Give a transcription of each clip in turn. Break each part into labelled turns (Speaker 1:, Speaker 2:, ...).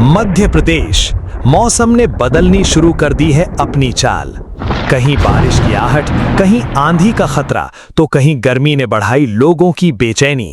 Speaker 1: मध्य प्रदेश मौसम ने बदलनी शुरू कर दी है अपनी चाल। कहीं बारिश की आहट, कहीं आंधी का खतरा, तो कहीं गर्मी ने बढ़ाई लोगों की बेचैनी।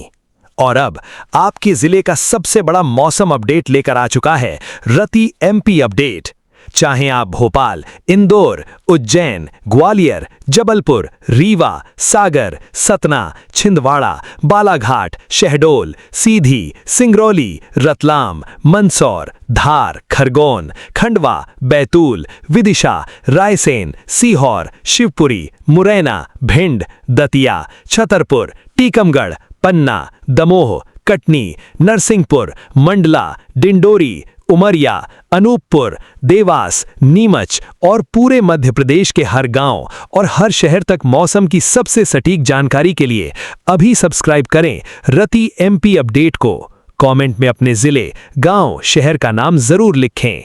Speaker 1: और अब आपके जिले का सबसे बड़ा मौसम अपडेट लेकर आ चुका है रति एमपी अपडेट। चाहे आप भोपाल, इंदौर, उज्जैन, ग्वालियर, जबलपुर, रीवा, सागर, सतना, छिंदवाड़ा, बालाघाट, शहडोल, सीधी, सिंगरौली, रतलाम, मंदसौर, धार, खरगोन, खंडवा, बैतूल, विदिशा, रायसेन, सीहोर, शिवपुरी, मुरैना, भिंड, दतिया, छतरपुर, टीकमगढ़, पन्ना, दमोह, कटनी, नरसिंहपुर, मंडला, डिंडोरी, उमरिया, अनूपपुर, देवास, नीमच और पूरे मध्य प्रदेश के हर गांव और हर शहर तक मौसम की सबसे सटीक जानकारी के लिए अभी सब्सक्राइब करें रति एमपी अपडेट को। कमेंट में अपने जिले, गांव, शहर का नाम जरूर लिखें।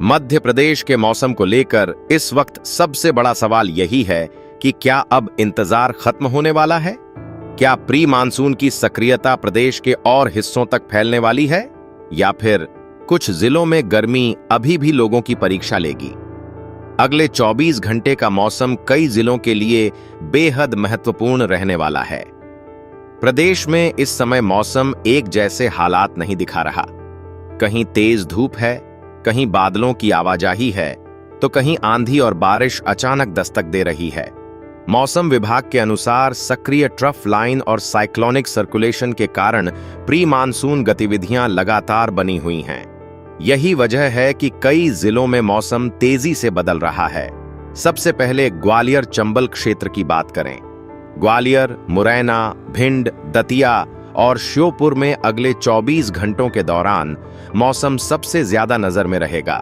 Speaker 2: मध्य प्रदेश के मौसम को लेकर इस वक्त सबसे बड़ा सवाल यही है कि क्या अब इंतजार खत्म होने वाला है? क्या प्री मानसून की सक्रियता प्रदेश के और हिस्सों तक फैलने वाली है, या फिर कुछ जिलों में गर्मी अभी भी लोगों की परीक्षा लेगी? अगले 24 घंटे का मौसम कई जिलों के लिए बेहद महत्वपूर्ण रहने वाला है। प्रदेश में इस समय मौसम एक जैसे हालात नहीं दिखा रहा। कहीं तेज धूप है, कहीं बादलों की आवाजाही है, तो कहीं आंधी और बारिश अचानक दस्तक दे रही है। मौसम विभाग के अनुसार सक्रिय ट्रफ लाइन और साइक्लोनिक सर्कुलेशन के कारण प्री मानसून गतिविधियां लगातार बनी हुई हैं। यही वजह है कि कई जिलों में मौसम तेजी से बदल रहा है। सबसे पहले ग्वालियर चंबल क्षेत्र की बात करें। ग्वालियर, मुरैना, भिंड, दतिया और श्योपुर में अगले 24 घंटों के दौरान मौसम सबसे ज्यादा नजर में रहेगा।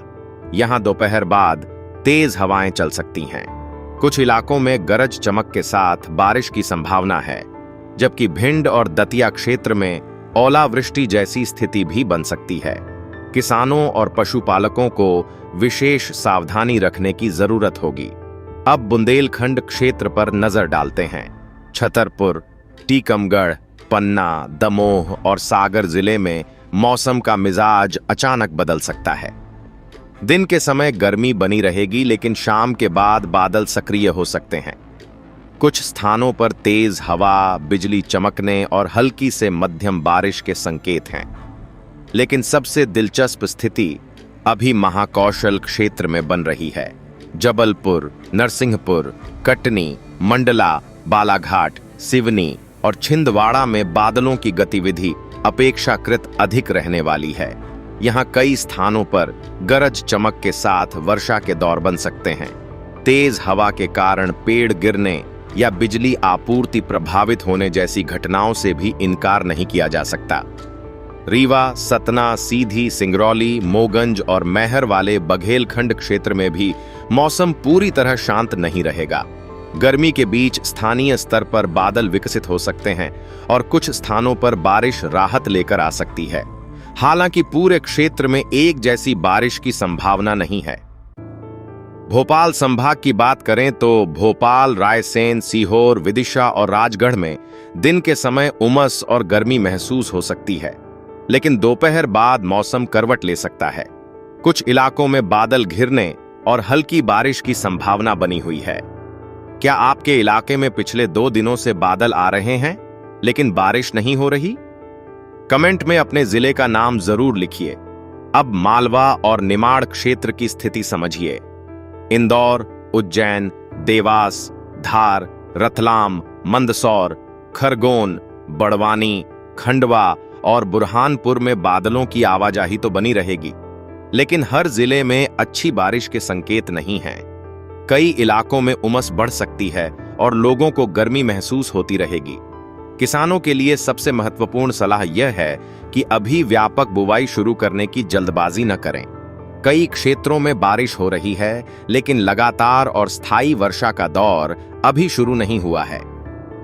Speaker 2: यहां दोपहर बाद तेज हवाएं चल सकती हैं। कुछ इलाकों में गरज चमक के साथ बारिश की संभावना है, जबकि भिंड और दतिया क्षेत्र में ओलावृष्टि जैसी स्थिति भी बन सकती है। किसानों और पशुपालकों को विशेष सावधानी रखने की जरूरत होगी। अब बुंदेलखंड क्षेत्र पर नजर डालते हैं। छतरपुर, टीकमगढ़, पन्ना, दमोह और सागर जिले में मौसम का मिजाज अचानक बदल सकता है। दिन के समय गर्मी बनी रहेगी, लेकिन शाम के बाद बादल सक्रिय हो सकते हैं। कुछ स्थानों पर तेज हवा, बिजली चमकने और हल्की से मध्यम बारिश के संकेत हैं। लेकिन सबसे दिलचस्प स्थिति अभी महाकौशल क्षेत्र में बन रही है। जबलपुर, नरसिंहपुर, कटनी, मंडला, बालाघाट, सिवनी और छिंदवाड़ा में बादलों की गतिविधि अपेक्षाकृत अधिक रहने वाली है। यहाँ कई स्थानों पर गरज चमक के साथ वर्षा के दौर बन सकते हैं। तेज हवा के कारण पेड़ गिरने या बिजली आपूर्ति प्रभावित होने जैसी घटनाओं से भी इनकार नहीं किया जा सकता। रीवा, सतना, सीधी, सिंगरौली, मोगंज और मैहर वाले बघेलखंड क्षेत्र में भी मौसम पूरी तरह शांत नहीं रहेगा। गर्मी के बीच स्थानीय स्तर पर बादल विकसित हो सकते हैं और कुछ स्थानों पर बारिश राहत लेकर आ सकती है। हालांकि पूरे क्षेत्र में एक जैसी बारिश की संभावना नहीं है। भोपाल संभाग की बात करें तो भोपाल, रायसेन, सीहोर, विदिशा और राजगढ़ में दिन के समय उमस और गर्मी महसूस हो सकती है, लेकिन दोपहर बाद मौसम करवट ले सकता है। कुछ इलाकों में बादल घिरने और हल्की बारिश की संभावना बनी हुई है। क्या आपके इलाके में पिछले 2 दिनों से बादल आ रहे हैं लेकिन बारिश नहीं हो रही? कमेंट में अपने जिले का नाम जरूर लिखिए। अब मालवा और निमाड़ क्षेत्र की स्थिति समझिए। इंदौर, उज्जैन, देवास, धार, रतलाम, मंदसौर, खरगोन, बड़वानी, खंडवा और बुरहानपुर में बादलों की आवाजाही तो बनी रहेगी, लेकिन हर जिले में अच्छी बारिश के संकेत नहीं हैं। कई इलाकों में उमस बढ़ सकती है और लोगों को गर्मी महसूस होती रहेगी। किसानों के लिए सबसे महत्वपूर्ण सलाह यह है कि अभी व्यापक बुवाई शुरू करने की जल्दबाजी न करें। कई क्षेत्रों में बारिश हो रही है, लेकिन लगातार और स्थायी वर्षा का दौर अभी शुरू नहीं हुआ है।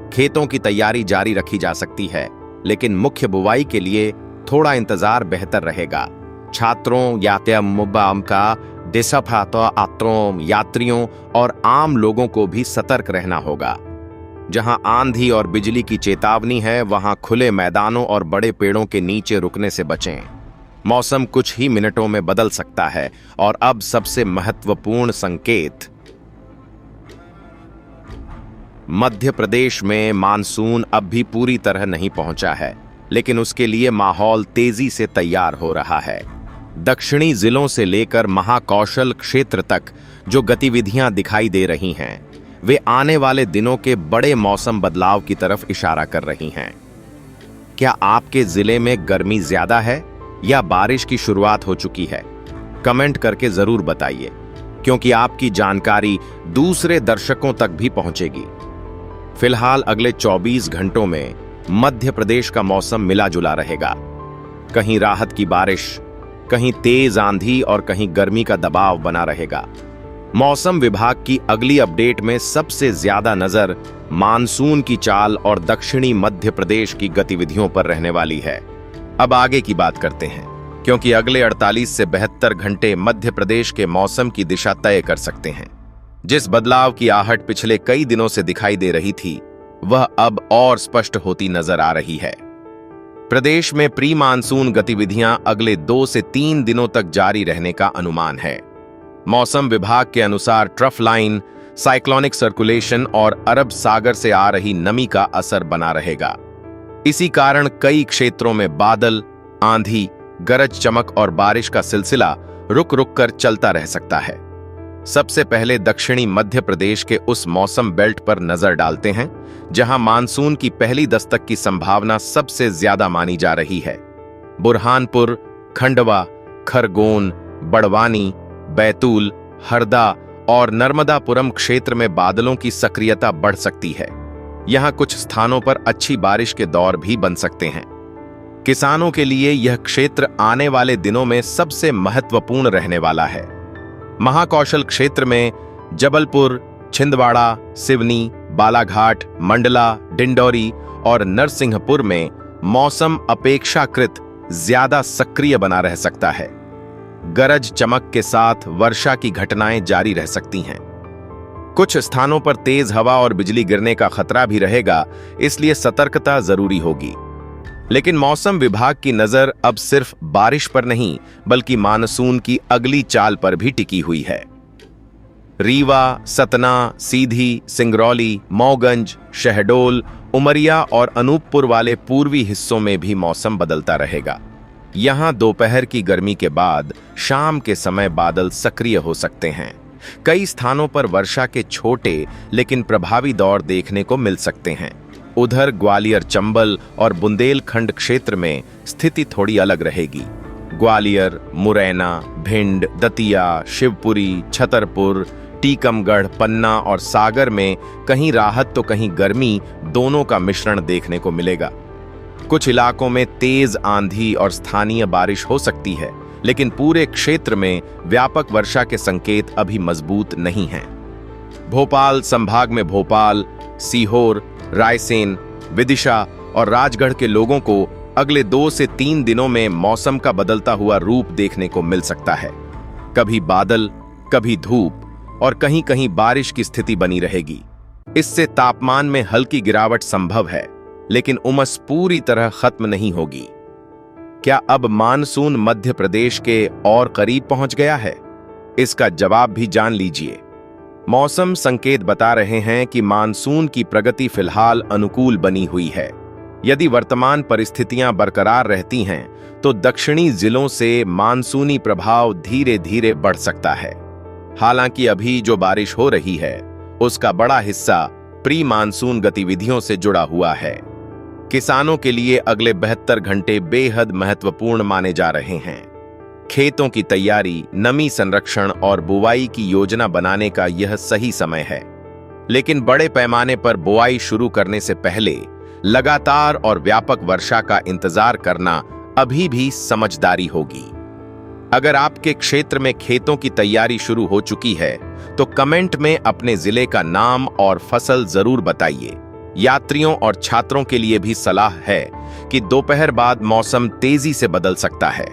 Speaker 2: खेतों की तैयारी जारी रखी जा सकती है, लेकिन मुख्य बुवाई के लिए थोड़ा इंतजार बेहतर रहेगा। छात्रों, यात्रियों और आम लोगों को भी सतर्क रहना होगा। जहां आंधी और बिजली की चेतावनी है, वहां खुले मैदानों और बड़े पेड़ों के नीचे रुकने से बचें। मौसम कुछ ही मिनटों में बदल सकता है। और अब सबसे महत्वपूर्ण संकेत। मध्य प्रदेश में मानसून अब भी पूरी तरह नहीं पहुंचा है, लेकिन उसके लिए माहौल तेजी से तैयार हो रहा है। दक्षिणी जिलों से लेकर महाकौशल क्षेत्र तक जो गतिविधियां दिखाई दे रही हैं, वे आने वाले दिनों के बड़े मौसम बदलाव की तरफ इशारा कर रही हैं। क्या आपके जिले में गर्मी ज्यादा है या बारिश की शुरुआत हो चुकी है? कमेंट करके जरूर बताइए, क्योंकि आपकी जानकारी दूसरे दर्शकों तक भी पहुंचेगी। फिलहाल अगले 24 घंटों में मध्य प्रदेश का मौसम मिला जुला रहेगा। कहीं राहत की बारिश, कहीं तेज आंधी और कहीं गर्मी का दबाव बना रहेगा। मौसम विभाग की अगली अपडेट में सबसे ज्यादा नजर मानसून की चाल और दक्षिणी मध्य प्रदेश की गतिविधियों पर रहने वाली है। अब आगे की बात करते हैं, क्योंकि अगले 48 से 72 घंटे मध्य प्रदेश के मौसम की दिशा तय कर सकते हैं। जिस बदलाव की आहट पिछले कई दिनों से दिखाई दे रही थी, वह अब और स्पष्ट होती नजर आ रही है। प्रदेश में प्री मानसून गतिविधियां अगले 2 से 3 दिनों तक जारी रहने का अनुमान है। मौसम विभाग के अनुसार ट्रफ लाइन, साइक्लोनिक सर्कुलेशन और अरब सागर से आ रही नमी का असर बना रहेगा। इसी कारण कई क्षेत्रों में बादल, आंधी, गरज चमक और बारिश का सिलसिला रुक रुक कर चलता रह सकता है। सबसे पहले दक्षिणी मध्य प्रदेश के उस मौसम बेल्ट पर नजर डालते हैं जहां मानसून की पहली दस्तक की संभावना सबसे ज्यादा मानी जा रही है। बुरहानपुर, खंडवा, खरगोन, बड़वानी, बैतूल, हरदा और नर्मदापुरम क्षेत्र में बादलों की सक्रियता बढ़ सकती है। यहां कुछ स्थानों पर अच्छी बारिश के दौर भी बन सकते हैं। किसानों के लिए यह क्षेत्र आने वाले दिनों में सबसे महत्वपूर्ण रहने वाला है। महाकौशल क्षेत्र में जबलपुर, छिंदवाड़ा, सिवनी, बालाघाट, मंडला, डिंडौरी और नरसिंहपुर में मौसम अपेक्षाकृत ज्यादा सक्रिय बना रह सकता है। गरज चमक के साथ वर्षा की घटनाएं जारी रह सकती हैं। कुछ स्थानों पर तेज हवा और बिजली गिरने का खतरा भी रहेगा, इसलिए सतर्कता जरूरी होगी। लेकिन मौसम विभाग की नजर अब सिर्फ बारिश पर नहीं, बल्कि मानसून की अगली चाल पर भी टिकी हुई है। रीवा, सतना, सीधी, सिंगरौली, मऊगंज, शहडोल, उमरिया और अनूपपुर वाले पूर्वी हिस्सों में भी मौसम बदलता रहेगा। यहां दोपहर की गर्मी के बाद शाम के समय बादल सक्रिय हो सकते हैं। कई स्थानों पर वर्षा के छोटे लेकिन प्रभावी दौर देखने को मिल सकते हैं। उधर ग्वालियर, चंबल और बुंदेलखंड क्षेत्र में स्थिति थोड़ी अलग रहेगी। ग्वालियर, मुरैना, भिंड, दतिया, शिवपुरी, छतरपुर, टीकमगढ़, पन्ना और सागर में कहीं राहत तो कहीं गर्मी दोनों का मिश्रण देखने को मिलेगा। कुछ इलाकों में तेज आंधी और स्थानीय बारिश हो सकती है, लेकिन पूरे क्षेत्र में व्यापक वर्षा के संकेत अभी मजबूत नहीं हैं। भोपाल संभाग में भोपाल, सीहोर, रायसेन, विदिशा और राजगढ़ के लोगों को अगले 2 से 3 दिनों में मौसम का बदलता हुआ रूप देखने को मिल सकता है। कभी बादल, कभी धूप और कहीं कहीं बारिश की स्थिति बनी रहेगी। इससे तापमान में हल्की गिरावट संभव है, लेकिन उमस पूरी तरह खत्म नहीं होगी। क्या अब मानसून मध्य प्रदेश के और करीब पहुंच गया है? इसका जवाब भी जान लीजिए। मौसम संकेत बता रहे हैं कि मानसून की प्रगति फिलहाल अनुकूल बनी हुई है। यदि वर्तमान परिस्थितियां बरकरार रहती हैं, तो दक्षिणी जिलों से मानसूनी प्रभाव धीरे धीरे बढ़ सकता है। हालांकि अभी जो बारिश हो रही है, उसका बड़ा हिस्सा प्री मानसून गतिविधियों से जुड़ा हुआ है। किसानों के लिए अगले 72 घंटे बेहद महत्वपूर्ण माने जा रहे हैं। खेतों की तैयारी, नमी संरक्षण और बुवाई की योजना बनाने का यह सही समय है। लेकिन बड़े पैमाने पर बुआई शुरू करने से पहले लगातार और व्यापक वर्षा का इंतजार करना अभी भी समझदारी होगी। अगर आपके क्षेत्र में खेतों की तैयारी शुरू हो चुकी है, तो कमेंट में अपने जिले का नाम और फसल जरूर बताइए। यात्रियों और छात्रों के लिए भी सलाह है कि दोपहर बाद मौसम तेजी से बदल सकता है।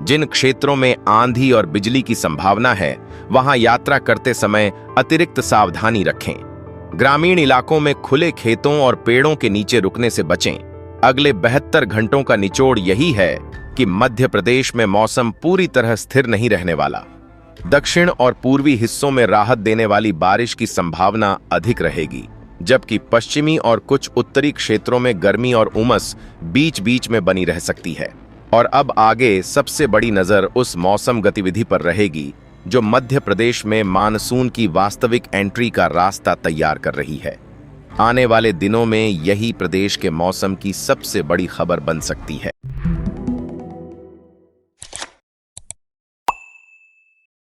Speaker 2: जिन क्षेत्रों में आंधी और बिजली की संभावना है, वहां यात्रा करते समय अतिरिक्त सावधानी रखें। ग्रामीण इलाकों में खुले खेतों और पेड़ों के नीचे रुकने से बचें। अगले 72 घंटों का निचोड़ यही है कि मध्य प्रदेश में मौसम पूरी तरह स्थिर नहीं रहने वाला। दक्षिण और पूर्वी हिस्सों में राहत देने वाली बारिश की संभावना अधिक रहेगी, जबकि पश्चिमी और कुछ उत्तरी क्षेत्रों में गर्मी और उमस बीच बीच में बनी रह सकती है। और अब आगे सबसे बड़ी नजर उस मौसम गतिविधि पर रहेगी जो मध्य प्रदेश में मानसून की वास्तविक एंट्री का रास्ता तैयार कर रही है। आने वाले दिनों में यही प्रदेश के मौसम की सबसे बड़ी खबर बन सकती है।